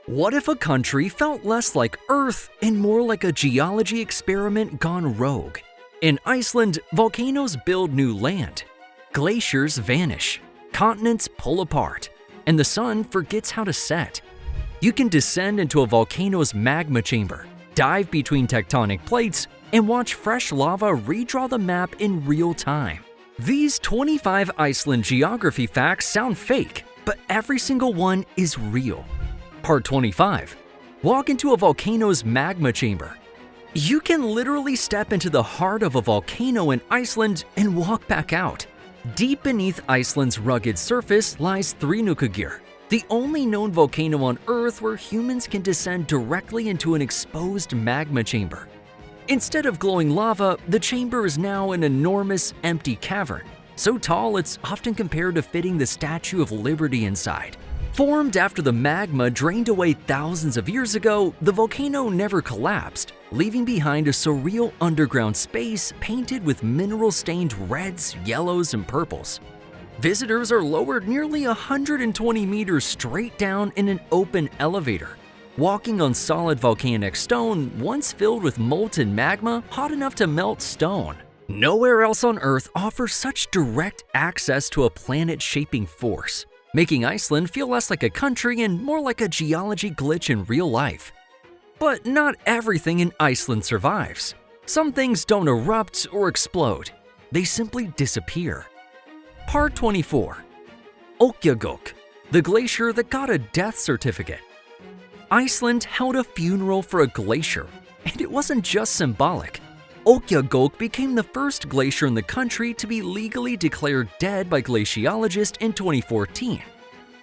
What if a country felt less like Earth and more like a geology experiment gone rogue? In Iceland, volcanoes build new land. Glaciers vanish, continents pull apart, and the sun forgets how to set. You can descend into a volcano's magma chamber, dive between tectonic plates, and watch fresh lava redraw the map in real time. These 25 Iceland geography facts sound fake, but every single one is real. Part 25. Walk into a volcano's magma chamber. You can literally step into the heart of a volcano in Iceland and walk back out. Deep beneath Iceland's rugged surface lies Þjórsá, the only known volcano on Earth where humans can descend directly into an exposed magma chamber. Instead of glowing lava, the chamber is now an enormous, empty cavern, so tall it's often compared to fitting the Statue of Liberty inside. Formed after the magma drained away thousands of years ago, the volcano never collapsed, leaving behind a surreal underground space painted with mineral-stained reds, yellows, and purples. Visitors are lowered nearly 120 meters straight down in an open elevator, walking on solid volcanic stone once filled with molten magma hot enough to melt stone. Nowhere else on Earth offers such direct access to a planet-shaping force, making Iceland feel less like a country and more like a geology glitch in real life. But not everything in Iceland survives. Some things don't erupt or explode. They simply disappear. Part 24. Okjökull, the glacier that got a death certificate. Iceland held a funeral for a glacier, and it wasn't just symbolic. Okjökull became the first glacier in the country to be legally declared dead by glaciologists in 2014,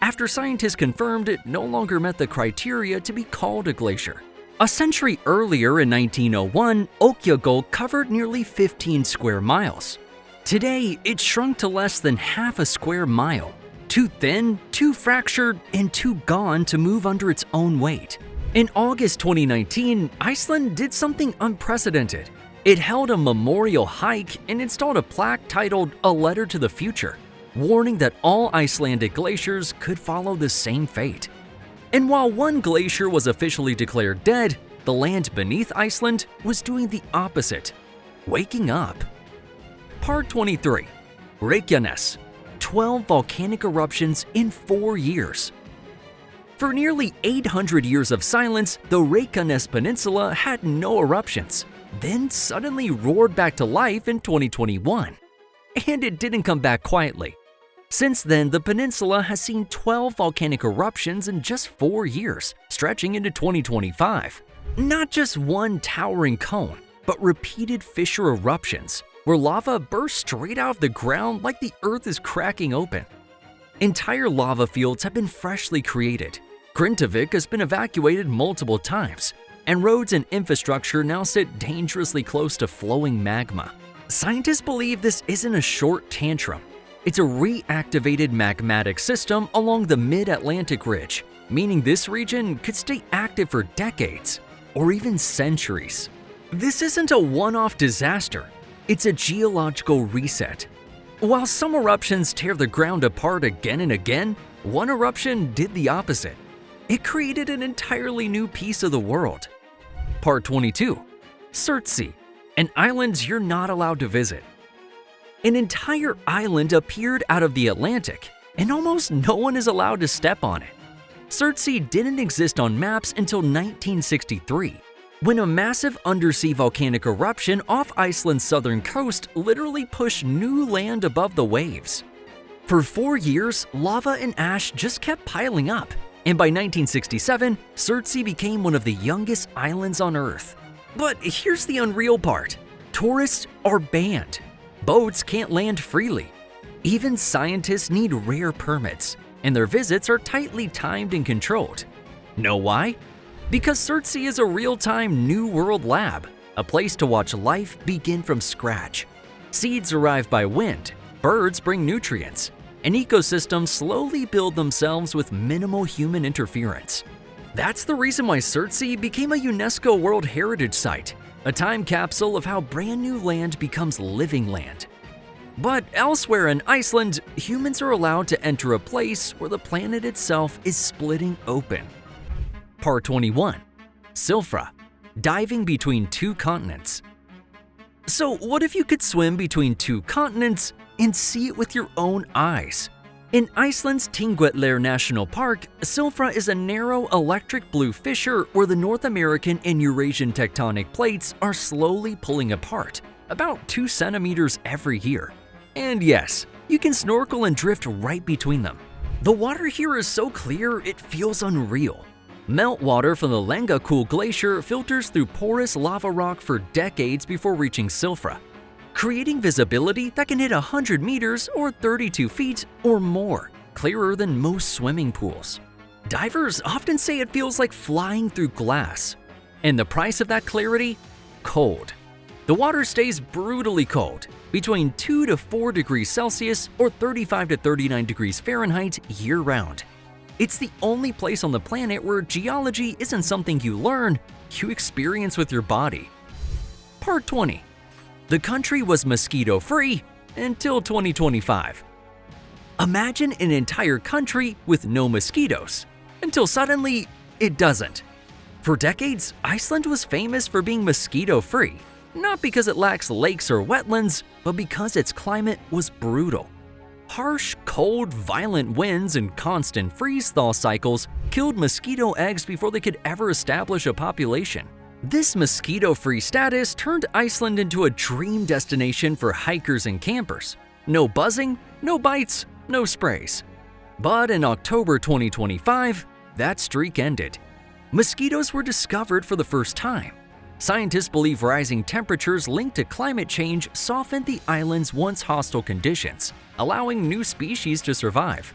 after scientists confirmed it no longer met the criteria to be called a glacier. A century earlier in 1901, Okjökull covered nearly 15 square miles. Today, it's shrunk to less than half a square mile, too thin, too fractured, and too gone to move under its own weight. In August 2019, Iceland did something unprecedented. It held a memorial hike and installed a plaque titled "A Letter to the Future," warning that all Icelandic glaciers could follow the same fate. And while one glacier was officially declared dead, the land beneath Iceland was doing the opposite, waking up. Part 23. Reykjanes, 12 volcanic eruptions in 4 years. For nearly 800 years of silence, the Reykjanes Peninsula had no eruptions, then suddenly roared back to life in 2021. And it didn't come back quietly. Since then, the peninsula has seen 12 volcanic eruptions in just 4 years, stretching into 2025. Not just one towering cone, but repeated fissure eruptions, where lava bursts straight out of the ground like the earth is cracking open. Entire lava fields have been freshly created. Grímsey has been evacuated multiple times, and roads and infrastructure now sit dangerously close to flowing magma. Scientists believe this isn't a short tantrum. It's a reactivated magmatic system along the mid-Atlantic ridge, meaning this region could stay active for decades, or even centuries. This isn't a one-off disaster. It's a geological reset. While some eruptions tear the ground apart again and again, one eruption did the opposite. It created an entirely new piece of the world. Part 22. Surtsey, an island you're not allowed to visit. An entire island appeared out of the Atlantic, and almost no one is allowed to step on it. Surtsey didn't exist on maps until 1963, when a massive undersea volcanic eruption off Iceland's southern coast literally pushed new land above the waves. For 4 years, lava and ash just kept piling up, and by 1967, Surtsey became one of the youngest islands on Earth. But here's the unreal part. Tourists are banned. Boats can't land freely. Even scientists need rare permits, and their visits are tightly timed and controlled. Know why? Because Surtsey is a real-time New World lab, a place to watch life begin from scratch. Seeds arrive by wind, birds bring nutrients, and ecosystems slowly build themselves with minimal human interference. That's the reason why Surtsey became a UNESCO World Heritage Site, a time capsule of how brand new land becomes living land. But elsewhere in Iceland, humans are allowed to enter a place where the planet itself is splitting open. Part 21. Silfra. Diving between two continents. So what if you could swim between two continents and see it with your own eyes? In Iceland's Thingvellir National Park, Silfra is a narrow electric blue fissure where the North American and Eurasian tectonic plates are slowly pulling apart, about 2 centimeters every year. And yes, you can snorkel and drift right between them. The water here is so clear it feels unreal. Meltwater from the Okjökull glacier filters through porous lava rock for decades before reaching Silfra, creating visibility that can hit 100 meters or 32 feet or more, clearer than most swimming pools. Divers often say it feels like flying through glass. And the price of that clarity? Cold. The water stays brutally cold, between 2 to 4 degrees Celsius or 35 to 39 degrees Fahrenheit year-round. It's the only place on the planet where geology isn't something you learn, you experience with your body. Part 20. The country was mosquito-free until 2025. Imagine an entire country with no mosquitoes, until suddenly it doesn't. For decades, Iceland was famous for being mosquito-free, not because it lacks lakes or wetlands, but because its climate was brutal. Harsh, cold, violent winds and constant freeze-thaw cycles killed mosquito eggs before they could ever establish a population. This mosquito-free status turned Iceland into a dream destination for hikers and campers. No buzzing, no bites, no sprays. But in October 2025, that streak ended. Mosquitoes were discovered for the first time. Scientists believe rising temperatures linked to climate change softened the island's once hostile conditions, allowing new species to survive.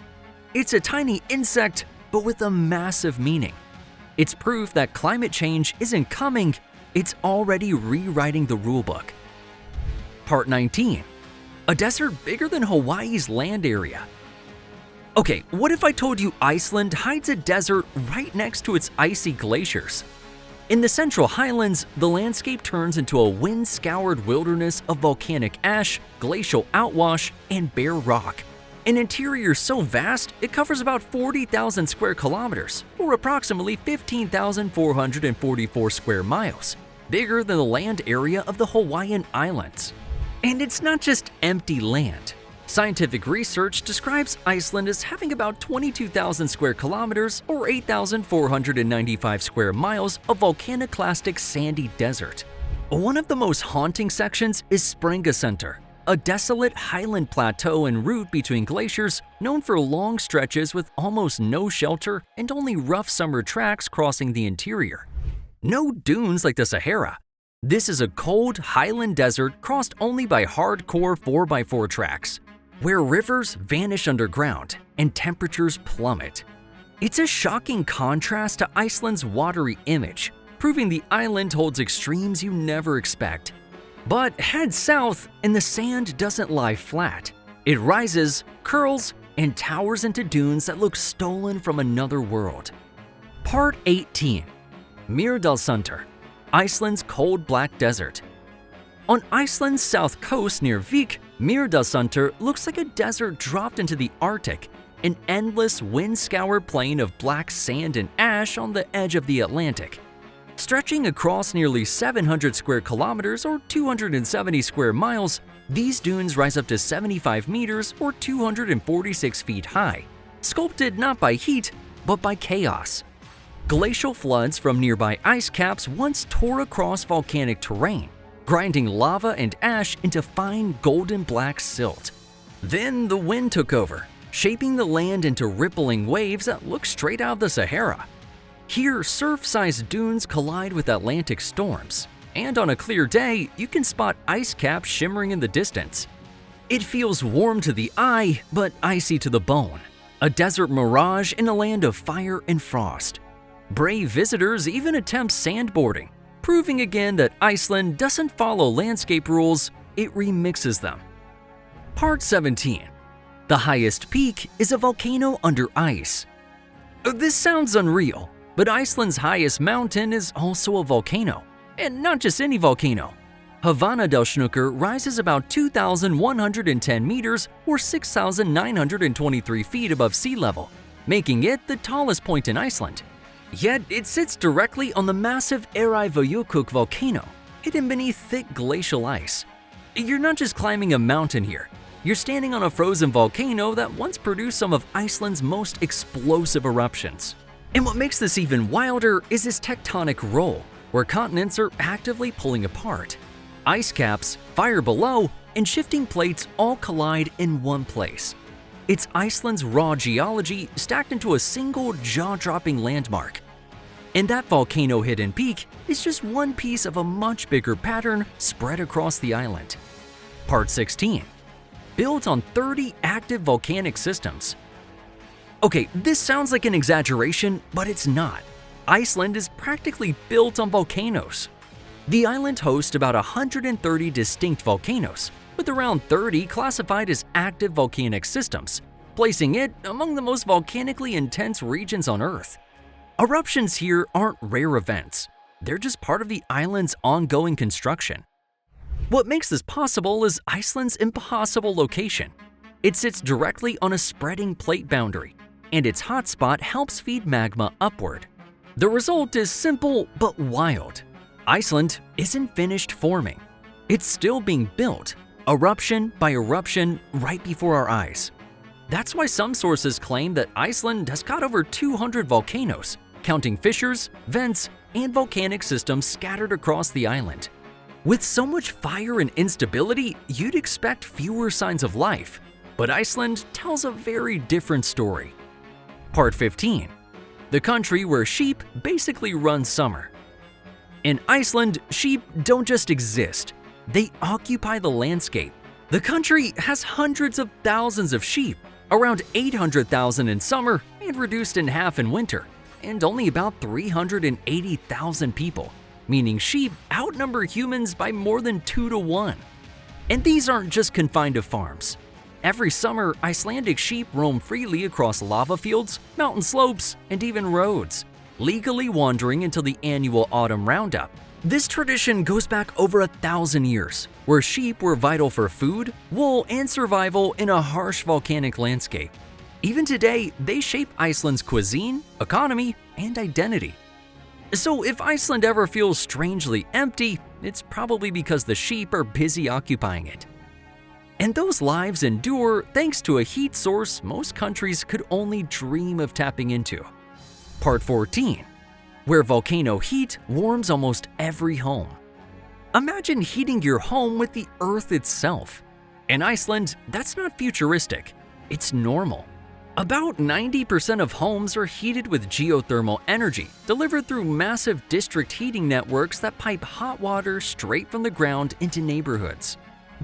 It's a tiny insect, but with a massive meaning. It's proof that climate change isn't coming, it's already rewriting the rulebook. Part 19. A desert bigger than Hawaii's land area. Okay, what if I told you Iceland hides a desert right next to its icy glaciers? In the Central Highlands, the landscape turns into a wind-scoured wilderness of volcanic ash, glacial outwash, and bare rock. An interior so vast, it covers about 40,000 square kilometers, or approximately 15,444 square miles, bigger than the land area of the Hawaiian Islands. And it's not just empty land. Scientific research describes Iceland as having about 22,000 square kilometers or 8,495 square miles of volcaniclastic sandy desert. One of the most haunting sections is Sprengacentur, a desolate highland plateau en route between glaciers known for long stretches with almost no shelter and only rough summer tracks crossing the interior. No dunes like the Sahara. This is a cold highland desert crossed only by hardcore 4x4 tracks, where rivers vanish underground and temperatures plummet. It's a shocking contrast to Iceland's watery image, proving the island holds extremes you never expect. But head south and the sand doesn't lie flat. It rises, curls, and towers into dunes that look stolen from another world. Part 18. Mýrdalssandur, Iceland's cold black desert. On Iceland's south coast near Vík, Mýrdalssandur looks like a desert dropped into the Arctic, an endless wind-scoured plain of black sand and ash on the edge of the Atlantic. Stretching across nearly 700 square kilometers or 270 square miles, these dunes rise up to 75 meters or 246 feet high, sculpted not by heat, but by chaos. Glacial floods from nearby ice caps once tore across volcanic terrain, grinding lava and ash into fine golden black silt. Then the wind took over, shaping the land into rippling waves that look straight out of the Sahara. Here, surf-sized dunes collide with Atlantic storms, and on a clear day, you can spot ice caps shimmering in the distance. It feels warm to the eye, but icy to the bone. A desert mirage in a land of fire and frost. Brave visitors even attempt sandboarding, proving again that Iceland doesn't follow landscape rules, it remixes them. Part 17. The highest peak is a volcano under ice. This sounds unreal, but Iceland's highest mountain is also a volcano, and not just any volcano. Vatnsdalshnúkur rises about 2,110 meters or 6,923 feet above sea level, making it the tallest point in Iceland. Yet it sits directly on the massive Okjökull volcano, hidden beneath thick glacial ice. You're not just climbing a mountain here, you're standing on a frozen volcano that once produced some of Iceland's most explosive eruptions. And what makes this even wilder is its tectonic role, where continents are actively pulling apart. Ice caps, fire below, and shifting plates all collide in one place. It's Iceland's raw geology stacked into a single jaw-dropping landmark. And that volcano-hidden peak is just one piece of a much bigger pattern spread across the island. Part 16. Built on 30 active volcanic systems. Okay, this sounds like an exaggeration, but it's not. Iceland is practically built on volcanoes. The island hosts about 130 distinct volcanoes, with around 30 classified as active volcanic systems, placing it among the most volcanically intense regions on Earth. Eruptions here aren't rare events, they're just part of the island's ongoing construction. What makes this possible is Iceland's impossible location. It sits directly on a spreading plate boundary, and its hotspot helps feed magma upward. The result is simple but wild. Iceland isn't finished forming. It's still being built, eruption by eruption, right before our eyes. That's why some sources claim that Iceland has got over 200 volcanoes, counting fissures, vents, and volcanic systems scattered across the island. With so much fire and instability, you'd expect fewer signs of life, but Iceland tells a very different story. Part 15. The country where sheep basically run summer. In Iceland, sheep don't just exist, they occupy the landscape. The country has hundreds of thousands of sheep, around 800,000 in summer and reduced in half in winter, and only about 380,000 people, meaning sheep outnumber humans by more than 2 to 1. And these aren't just confined to farms. Every summer, Icelandic sheep roam freely across lava fields, mountain slopes, and even roads, legally wandering until the annual autumn roundup. This tradition goes back over 1,000 years, where sheep were vital for food, wool, and survival in a harsh volcanic landscape. Even today, they shape Iceland's cuisine, economy, and identity. So if Iceland ever feels strangely empty, it's probably because the sheep are busy occupying it. And those lives endure thanks to a heat source most countries could only dream of tapping into. Part 14. Where volcano heat warms almost every home. Imagine heating your home with the Earth itself. In Iceland, that's not futuristic, it's normal. About 90% of homes are heated with geothermal energy delivered through massive district heating networks that pipe hot water straight from the ground into neighborhoods.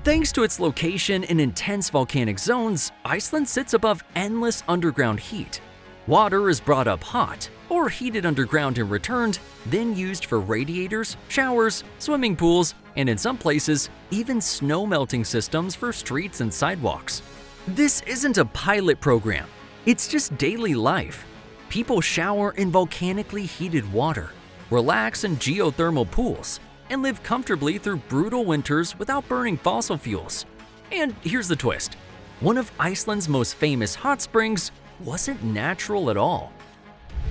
Thanks to its location in intense volcanic zones, Iceland sits above endless underground heat. Water is brought up hot, or heated underground and returned, then used for radiators, showers, swimming pools, and in some places, even snow melting systems for streets and sidewalks. This isn't a pilot program, it's just daily life. People shower in volcanically heated water, relax in geothermal pools, and live comfortably through brutal winters without burning fossil fuels. And here's the twist. One of Iceland's most famous hot springs wasn't natural at all.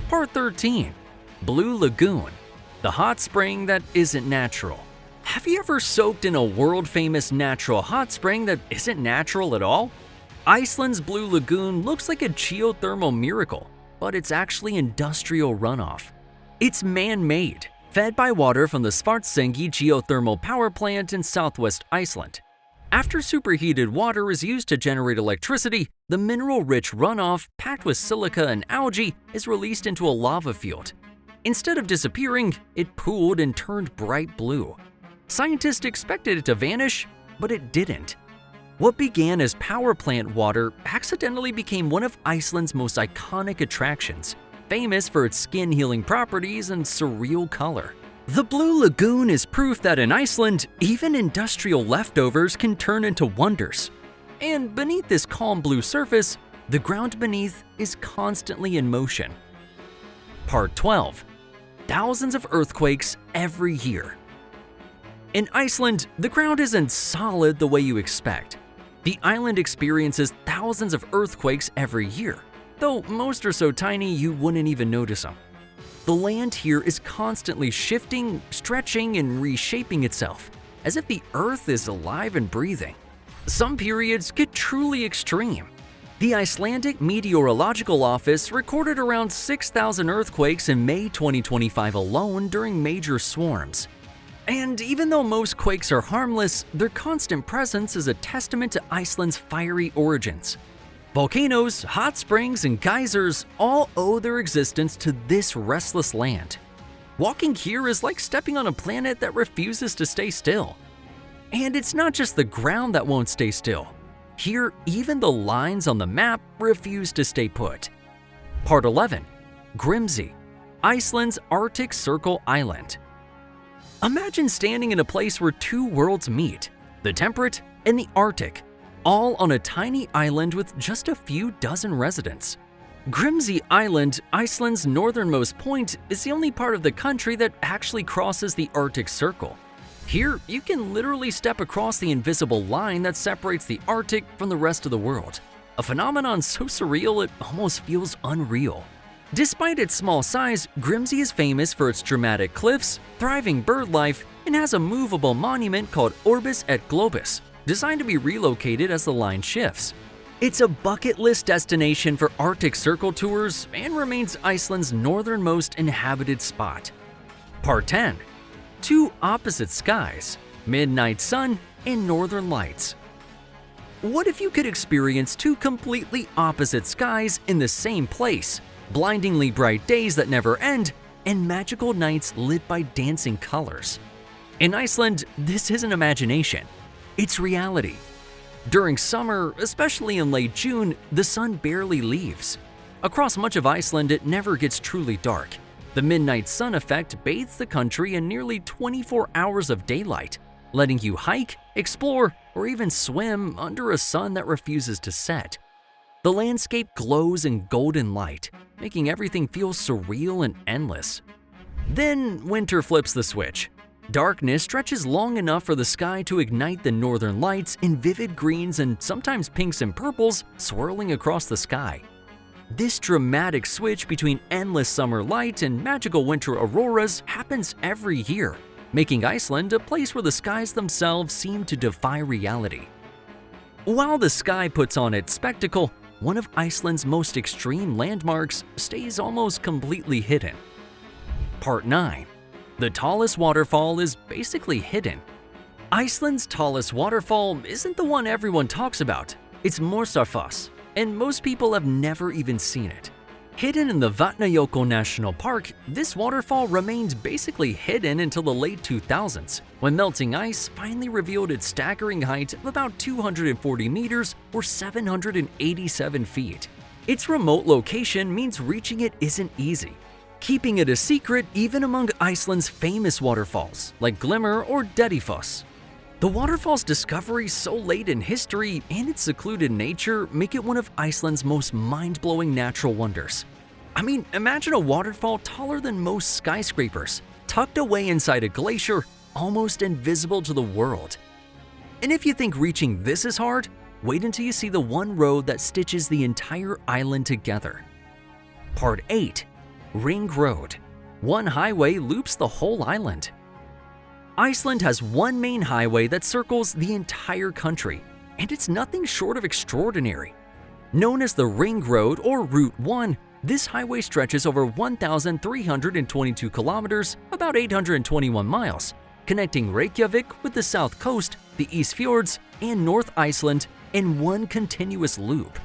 Part 13. Blue Lagoon, the hot spring that isn't natural. Have you ever soaked in a world-famous natural hot spring that isn't natural at all? Iceland's Blue Lagoon looks like a geothermal miracle, but it's actually industrial runoff. It's man-made, fed by water from the Surtsey geothermal power plant in southwest Iceland. After superheated water is used to generate electricity, the mineral-rich runoff, packed with silica and algae, is released into a lava field. Instead of disappearing, it pooled and turned bright blue. Scientists expected it to vanish, but it didn't. What began as power plant water accidentally became one of Iceland's most iconic attractions, famous for its skin-healing properties and surreal color. The Blue Lagoon is proof that in Iceland, even industrial leftovers can turn into wonders. And beneath this calm blue surface, the ground beneath is constantly in motion. Part 12. Thousands of earthquakes every year. In Iceland, the ground isn't solid the way you expect. The island experiences thousands of earthquakes every year, though most are so tiny you wouldn't even notice them. The land here is constantly shifting, stretching, and reshaping itself, as if the Earth is alive and breathing. Some periods get truly extreme. The Icelandic Meteorological Office recorded around 6,000 earthquakes in May 2025 alone during major swarms. And even though most quakes are harmless, their constant presence is a testament to Iceland's fiery origins. Volcanoes, hot springs, and geysers all owe their existence to this restless land. Walking here is like stepping on a planet that refuses to stay still. And it's not just the ground that won't stay still. Here, even the lines on the map refuse to stay put. Part 11. Grímsey, Iceland's Arctic Circle Island. Imagine standing in a place where two worlds meet, the temperate and the Arctic, all on a tiny island with just a few dozen residents. Grímsey Island, Iceland's northernmost point, is the only part of the country that actually crosses the Arctic Circle. Here, you can literally step across the invisible line that separates the Arctic from the rest of the world, a phenomenon so surreal it almost feels unreal. Despite its small size, Grímsey is famous for its dramatic cliffs, thriving bird life, and has a movable monument called Orbis et Globus, designed to be relocated as the line shifts. It's a bucket list destination for Arctic Circle tours and remains Iceland's northernmost inhabited spot. Part 10. Two opposite skies, midnight sun and northern lights. What if you could experience two completely opposite skies in the same place? Blindingly bright days that never end, and magical nights lit by dancing colors. In Iceland, this isn't imagination, it's reality. During summer, especially in late June, the sun barely leaves. Across much of Iceland, it never gets truly dark. The midnight sun effect bathes the country in nearly 24 hours of daylight, letting you hike, explore, or even swim under a sun that refuses to set. The landscape glows in golden light, making everything feel surreal and endless. Then winter flips the switch. Darkness stretches long enough for the sky to ignite the northern lights in vivid greens and sometimes pinks and purples swirling across the sky. This dramatic switch between endless summer light and magical winter auroras happens every year, making Iceland a place where the skies themselves seem to defy reality. While the sky puts on its spectacle, one of Iceland's most extreme landmarks stays almost completely hidden. Part 9. The tallest waterfall is basically hidden. Iceland's tallest waterfall isn't the one everyone talks about, it's Mýrdalssandur, and most people have never even seen it. Hidden in the Vatnajökull National Park, this waterfall remained basically hidden until the late 2000s, when melting ice finally revealed its staggering height of about 240 meters or 787 feet. Its remote location means reaching it isn't easy, keeping it a secret even among Iceland's famous waterfalls like Glimmer or Dedifoss. The waterfall's discovery so late in history and its secluded nature make it one of Iceland's most mind-blowing natural wonders. I mean, imagine a waterfall taller than most skyscrapers, tucked away inside a glacier, almost invisible to the world. And if you think reaching this is hard, wait until you see the one road that stitches the entire island together. Part 8. Ring Road. One highway loops the whole island. Iceland has one main highway that circles the entire country, and it's nothing short of extraordinary. Known as the Ring Road or Route 1, this highway stretches over 1,322 kilometers, about 821 miles, connecting Reykjavík with the south coast, the East Fjords, and North Iceland in one continuous loop.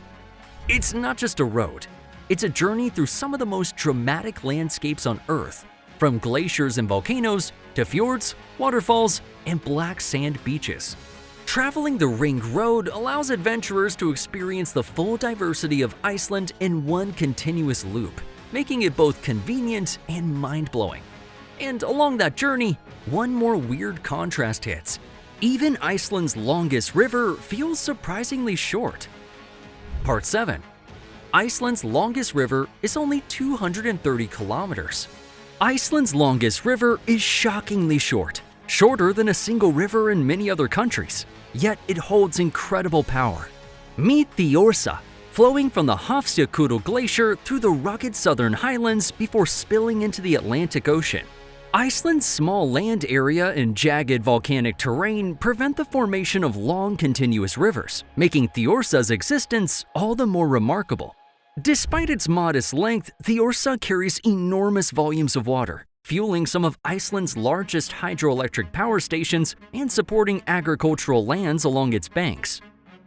It's not just a road, it's a journey through some of the most dramatic landscapes on Earth, from glaciers and volcanoes to fjords, waterfalls, and black sand beaches. Traveling the Ring Road allows adventurers to experience the full diversity of Iceland in one continuous loop, making it both convenient and mind-blowing. And along that journey, one more weird contrast hits. Even Iceland's longest river feels surprisingly short. Part 7. Iceland's longest river is only 230 kilometers. Iceland's longest river is shockingly short, shorter than a single river in many other countries, yet it holds incredible power. Meet Þjórsá, flowing from the Okjökull Glacier through the rugged southern highlands before spilling into the Atlantic Ocean. Iceland's small land area and jagged volcanic terrain prevent the formation of long continuous rivers, making Þjórsár's existence all the more remarkable. Despite its modest length, Þjórsá carries enormous volumes of water, fueling some of Iceland's largest hydroelectric power stations and supporting agricultural lands along its banks.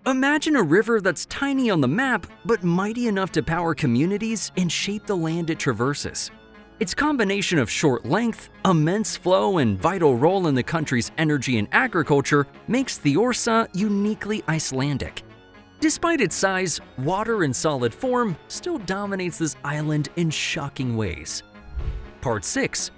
Imagine a river that's tiny on the map, but mighty enough to power communities and shape the land it traverses. Its combination of short length, immense flow, and vital role in the country's energy and agriculture makes Þjórsá uniquely Icelandic. Despite its size, water in solid form still dominates this island in shocking ways. Part 6.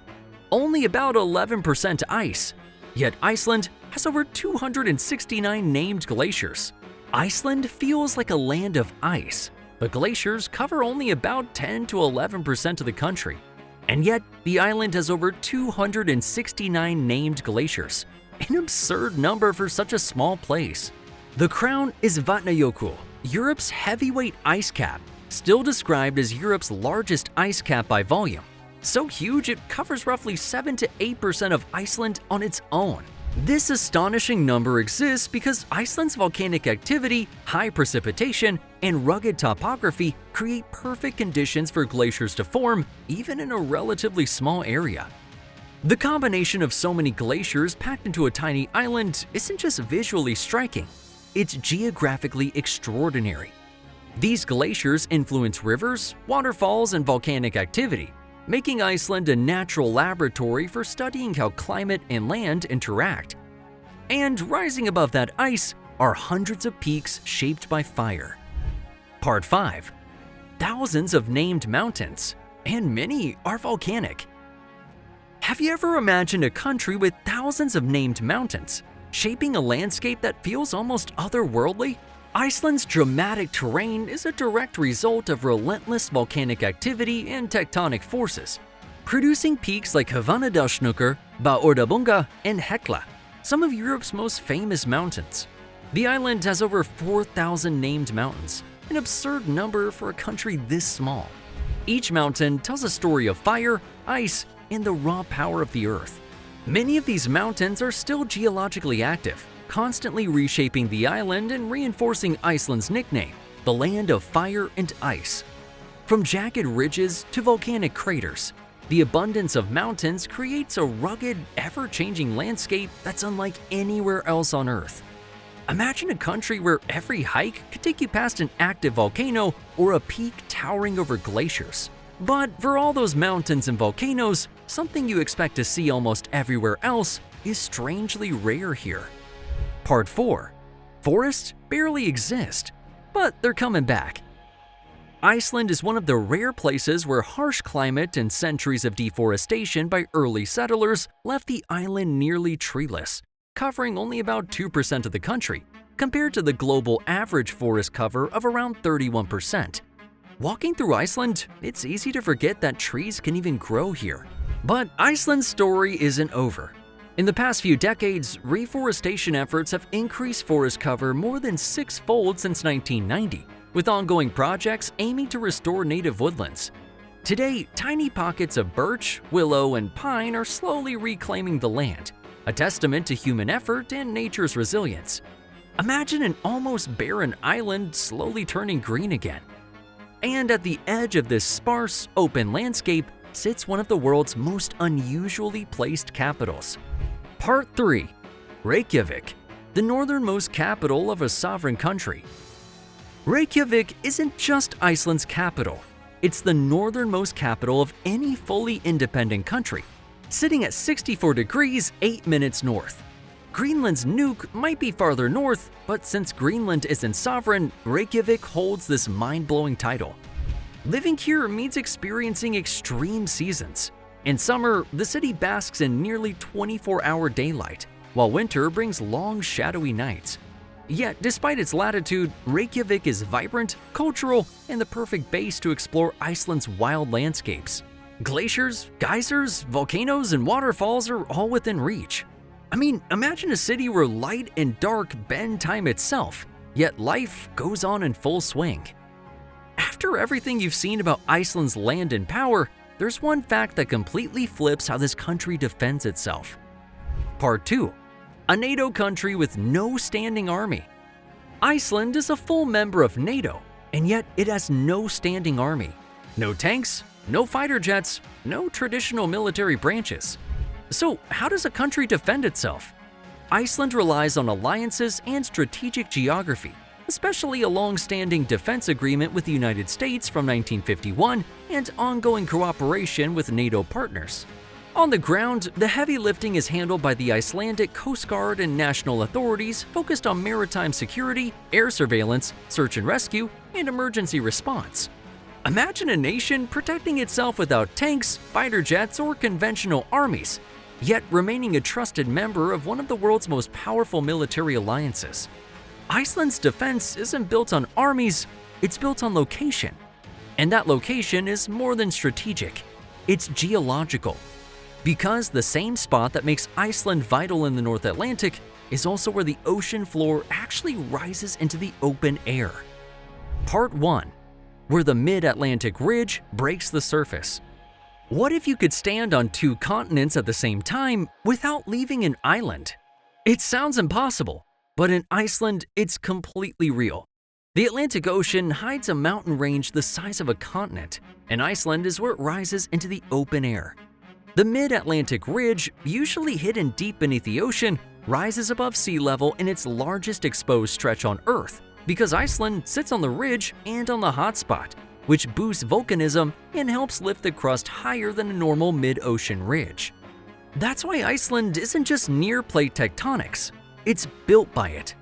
Only about 11% ice, yet Iceland has over 269 named glaciers. Iceland feels like a land of ice, but glaciers cover only about 10 to 11% of the country. And yet, the island has over 269 named glaciers, an absurd number for such a small place. The crown is Vatnajökull, Europe's heavyweight ice cap, still described as Europe's largest ice cap by volume. So huge it covers roughly 7 to 8% of Iceland on its own. This astonishing number exists because Iceland's volcanic activity, high precipitation, and rugged topography create perfect conditions for glaciers to form, even in a relatively small area. The combination of so many glaciers packed into a tiny island isn't just visually striking, it's geographically extraordinary. These glaciers influence rivers, waterfalls, and volcanic activity, making Iceland a natural laboratory for studying how climate and land interact. And rising above that ice are hundreds of peaks shaped by fire. Part 5. Thousands of named mountains, and many are volcanic. Have you ever imagined a country with thousands of named mountains, shaping a landscape that feels almost otherworldly? Iceland's dramatic terrain is a direct result of relentless volcanic activity and tectonic forces, producing peaks like Hvanadalshnúkur, Bárðarbunga, and Hekla, some of Europe's most famous mountains. The island has over 4,000 named mountains, an absurd number for a country this small. Each mountain tells a story of fire, ice, and the raw power of the earth. Many of these mountains are still geologically active, constantly reshaping the island and reinforcing Iceland's nickname, the land of fire and ice. From jagged ridges to volcanic craters, the abundance of mountains creates a rugged, ever-changing landscape that's unlike anywhere else on Earth. Imagine a country where every hike could take you past an active volcano or a peak towering over glaciers. But for all those mountains and volcanoes, something you expect to see almost everywhere else is strangely rare here. Part 4. Forests barely exist, but they're coming back. Iceland is one of the rare places where harsh climate and centuries of deforestation by early settlers left the island nearly treeless, covering only about 2% of the country, compared to the global average forest cover of around 31%. Walking through Iceland, it's easy to forget that trees can even grow here. But Iceland's story isn't over. In the past few decades, reforestation efforts have increased forest cover more than six-fold since 1990, with ongoing projects aiming to restore native woodlands. Today, tiny pockets of birch, willow, and pine are slowly reclaiming the land, a testament to human effort and nature's resilience. Imagine an almost barren island slowly turning green again. And at the edge of this sparse, open landscape sits one of the world's most unusually placed capitals. Part 3. Reykjavík, the northernmost capital of a sovereign country. Reykjavík isn't just Iceland's capital, it's the northernmost capital of any fully independent country, sitting at 64 degrees 8 minutes north. Greenland's Nuuk might be farther north, but since Greenland isn't sovereign, Reykjavík holds this mind-blowing title. Living here means experiencing extreme seasons. In summer, the city basks in nearly 24-hour daylight, while winter brings long, shadowy nights. Yet, despite its latitude, Reykjavík is vibrant, cultural, and the perfect base to explore Iceland's wild landscapes. Glaciers, geysers, volcanoes, and waterfalls are all within reach. I mean, imagine a city where light and dark bend time itself, yet life goes on in full swing. After everything you've seen about Iceland's land and power, there's one fact that completely flips how this country defends itself. Part 2. A NATO country with no standing army. Iceland is a full member of NATO, and yet it has no standing army. No tanks, no fighter jets, no traditional military branches. So how does a country defend itself? Iceland relies on alliances and strategic geography, especially a long-standing defense agreement with the United States from 1951 and ongoing cooperation with NATO partners. On the ground, the heavy lifting is handled by the Icelandic Coast Guard and national authorities focused on maritime security, air surveillance, search and rescue, and emergency response. Imagine a nation protecting itself without tanks, fighter jets, or conventional armies, yet remaining a trusted member of one of the world's most powerful military alliances. Iceland's defense isn't built on armies, it's built on location. And that location is more than strategic, it's geological. Because the same spot that makes Iceland vital in the North Atlantic is also where the ocean floor actually rises into the open air. Part 1. Where the Mid-Atlantic Ridge breaks the surface. What if you could stand on 2 continents at the same time without leaving an island? It sounds impossible, but in Iceland, it's completely real. The Atlantic Ocean hides a mountain range the size of a continent, and Iceland is where it rises into the open air. The Mid-Atlantic Ridge, usually hidden deep beneath the ocean, rises above sea level in its largest exposed stretch on Earth because Iceland sits on the ridge and on the hotspot, which boosts volcanism and helps lift the crust higher than a normal mid-ocean ridge. That's why Iceland isn't just near plate tectonics, it's built by it.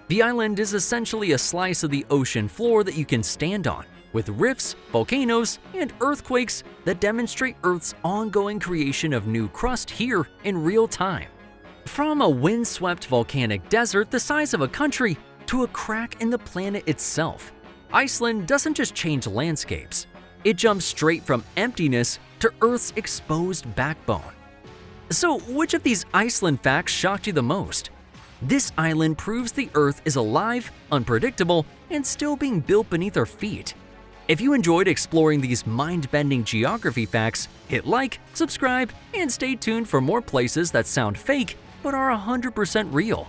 The island is essentially a slice of the ocean floor that you can stand on, with rifts, volcanoes, and earthquakes that demonstrate Earth's ongoing creation of new crust here in real time. From a windswept volcanic desert the size of a country to a crack in the planet itself, Iceland doesn't just change landscapes, it jumps straight from emptiness to Earth's exposed backbone. So, which of these Iceland facts shocked you the most? This island proves the Earth is alive, unpredictable, and still being built beneath our feet. If you enjoyed exploring these mind-bending geography facts, hit like, subscribe, and stay tuned for more places that sound fake but are 100% real.